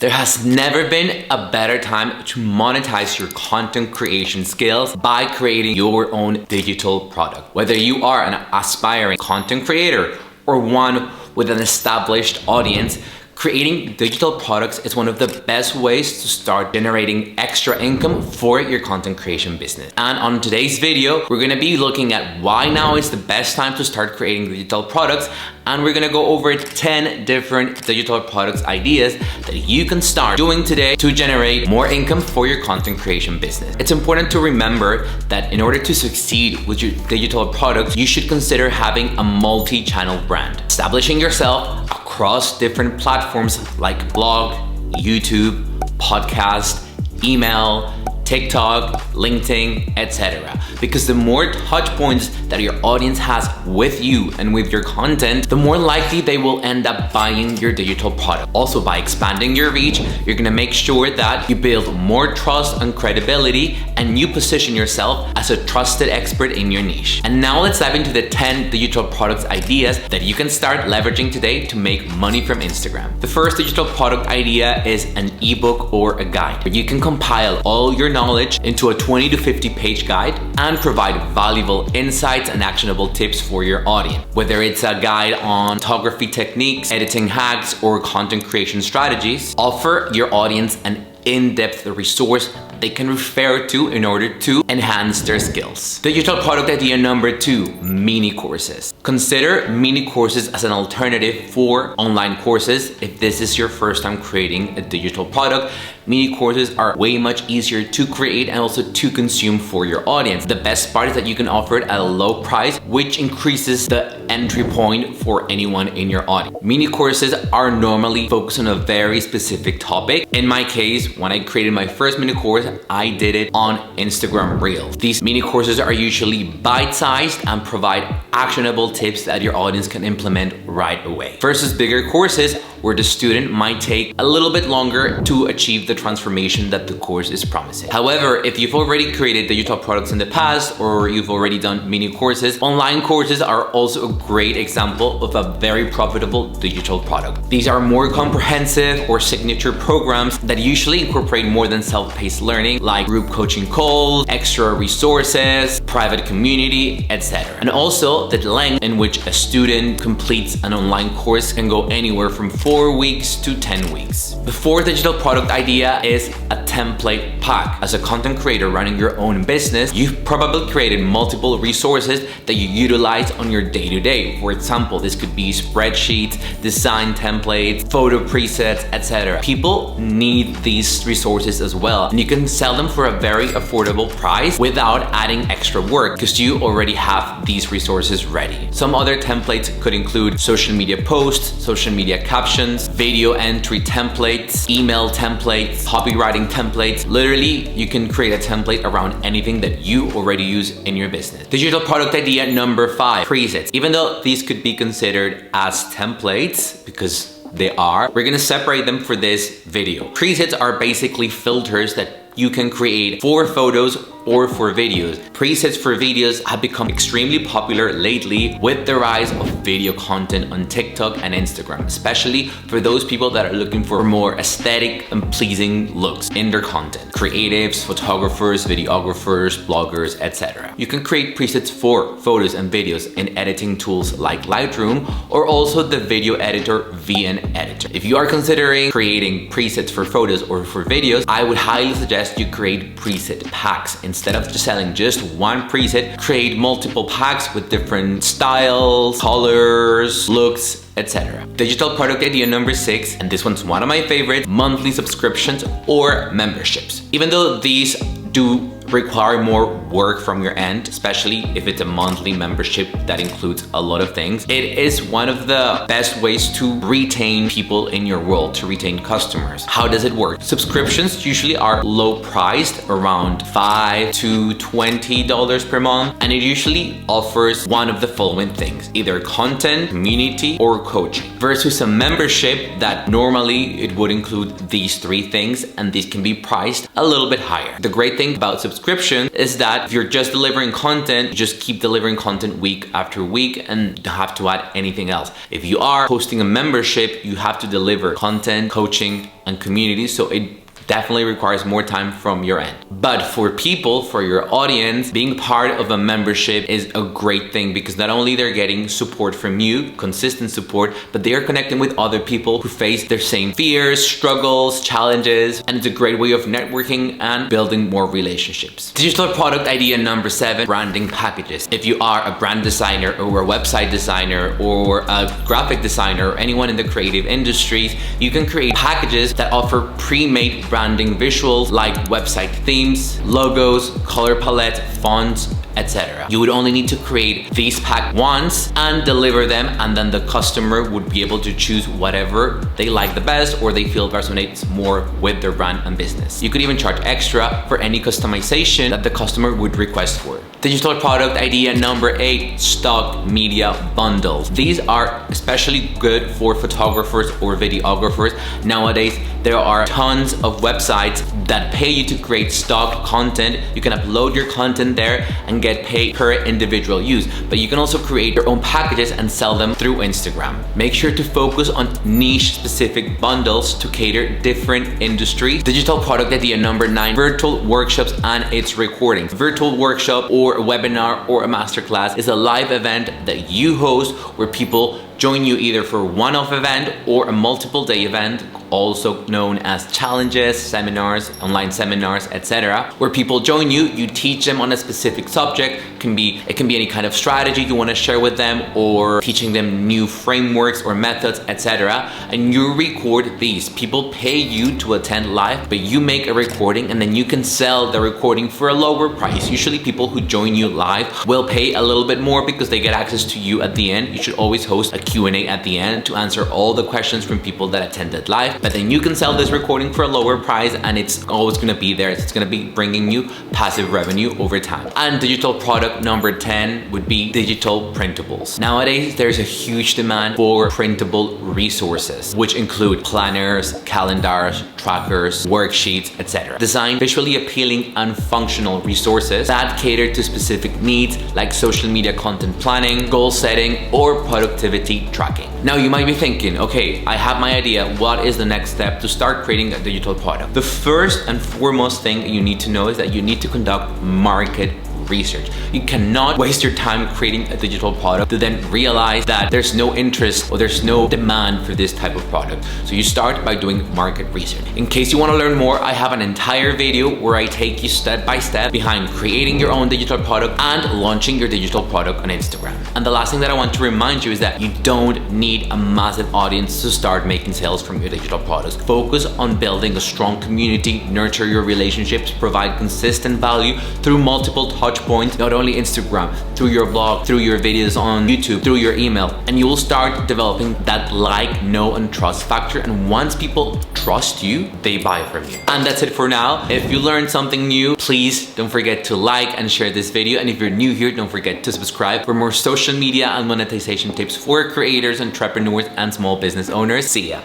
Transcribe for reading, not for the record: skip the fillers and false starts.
There has never been a better time to monetize your content creation skills by creating your own digital product. Whether you are an aspiring content creator or one with an established audience, creating digital products is one of the best ways to start generating extra income for your content creation business. And on today's video, we're gonna be looking at why now is the best time to start creating digital products, and we're gonna go over 10 different digital products ideas that you can start doing today to generate more income for your content creation business. It's important to remember that in order to succeed with your digital products, you should consider having a multi-channel brand. Establishing yourself across different platforms like blog, YouTube, podcast, email, TikTok, LinkedIn, etc. Because the more touch points that your audience has with you and with your content, the more likely they will end up buying your digital product. Also, by expanding your reach, you're gonna make sure that you build more trust and credibility, and you position yourself as a trusted expert in your niche. And now let's dive into the 10 digital products ideas that you can start leveraging today to make money from Instagram. The first digital product idea is an ebook or a guide, where you can compile all your knowledge into a 20 to 50 page guide and provide valuable insights and actionable tips for your audience. Whether it's a guide on photography techniques, editing hacks, or content creation strategies, offer your audience an in-depth resource they can refer to in order to enhance their skills. Digital product idea number 2, mini courses. Consider mini courses as an alternative for online courses. If this is your first time creating a digital product, mini courses are way much easier to create and also to consume for your audience. The best part is that you can offer it at a low price, which increases the entry point for anyone in your audience. Mini courses are normally focused on a very specific topic. In my case, when I created my first mini course, I did it on Instagram Reels. These mini courses are usually bite-sized and provide actionable tips that your audience can implement right away. Versus bigger courses where the student might take a little bit longer to achieve the transformation that the course is promising. However, if you've already created digital products in the past or you've already done mini courses, online courses are also a great example of a very profitable digital product. These are more comprehensive or signature programs that usually incorporate more than self-paced learning, like group coaching calls, extra resources, private community, etc. And also the length in which a student completes an online course can go anywhere from 4 weeks to 10 weeks. The fourth digital product idea is a template pack. As a content creator running your own business, you've probably created multiple resources that you utilize on your day-to-day. For example, this could be spreadsheets, design templates, photo presets, etc. People need these resources as well, and you can sell them for a very affordable price without adding extra work because you already have these resources ready. Some other templates could include social media posts, social media captions, video entry templates, email templates, copywriting templates. Literally, you can create a template around anything that you already use in your business. Digital product idea number 5, presets. Even though these could be considered as templates, because they are, we're gonna separate them for this video. Presets are basically filters that you can create for photos or for videos. Presets for videos have become extremely popular lately with the rise of video content on TikTok and Instagram, especially for those people that are looking for more aesthetic and pleasing looks in their content. Creatives, photographers, videographers, bloggers, etc. You can create presets for photos and videos in editing tools like Lightroom or also the video editor VN Editor. If you are considering creating presets for photos or for videos, I would highly suggest you create preset packs. Instead of just selling just one preset, create multiple packs with different styles, colors, looks, etc. Digital product idea number 6, and this one's one of my favorites, monthly subscriptions or memberships. Even though these do require more work from your end, especially if it's a monthly membership that includes a lot of things, it is one of the best ways to retain people in your world, to retain customers. How does it work? Subscriptions usually are low priced, around $5 to $20 per month, and it usually offers one of the following things: either content, community, or coaching. Versus a membership that normally it would include these 3 things, and these can be priced a little bit higher. The great thing about subscriptions subscription is that if you're just delivering content, you just keep delivering content week after week and you don't have to add anything else. If you are hosting a membership, you have to deliver content, coaching, and community, so it definitely requires more time from your end. But for people, for your audience, being part of a membership is a great thing because not only they're getting support from you, consistent support, but they are connecting with other people who face their same fears, struggles, challenges, and it's a great way of networking and building more relationships. Digital product idea number 7, branding packages. If you are a brand designer or a website designer or a graphic designer or anyone in the creative industries, you can create packages that offer pre-made branding visuals like website themes, logos, color palette, fonts, etc. You would only need to create these packs once and deliver them, and then the customer would be able to choose whatever they like the best or they feel resonates more with their brand and business. You could even charge extra for any customization that the customer would request for. Digital product idea number 8, stock media bundles. These are especially good for photographers or videographers. Nowadays, there are tons of websites that pay you to create stock content. You can upload your content there and get paid per individual use, but you can also create your own packages and sell them through Instagram. Make sure to focus on niche specific bundles to cater different industries. Digital product idea number 9, virtual workshops and its recording. Virtual workshop or a webinar or a masterclass is a live event that you host where people join you either for a one-off event or a multiple day event, also known as challenges, seminars, online seminars, etc. Where people join you, you teach them on a specific subject. It can be any kind of strategy you want to share with them or teaching them new frameworks or methods, etc. And you record these. People pay you to attend live, but you make a recording and then you can sell the recording for a lower price. Usually people who join you live will pay a little bit more because they get access to you at the end. You should always host a Q&A at the end to answer all the questions from people that attended live, but then you can sell this recording for a lower price and it's always going to be there. It's going to be bringing you passive revenue over time. And digital product number 10 would be digital printables. Nowadays, there's a huge demand for printable resources, which include planners, calendars, trackers, worksheets, etc. Designed visually appealing and functional resources that cater to specific needs like social media content planning, goal setting, or productivity tracking. Now you might be thinking, okay, I have my idea. What is the next step to start creating a digital product? The first and foremost thing you need to know is that you need to conduct market research. You cannot waste your time creating a digital product to then realize that there's no interest or there's no demand for this type of product. So you start by doing market research. In case you want to learn more, I have an entire video where I take you step by step behind creating your own digital product and launching your digital product on Instagram. And the last thing that I want to remind you is that you don't need a massive audience to start making sales from your digital products. Focus on building a strong community, nurture your relationships, provide consistent value through multiple touch points, not only Instagram, through your blog, through your videos on YouTube, through your email, and you will start developing that like, know, and trust factor. And once people trust you, they buy from you. And that's it for now. If you learned something new, please don't forget to like and share this video. And if you're new here, don't forget to subscribe for more social media and monetization tips for creators, entrepreneurs, and small business owners. See ya.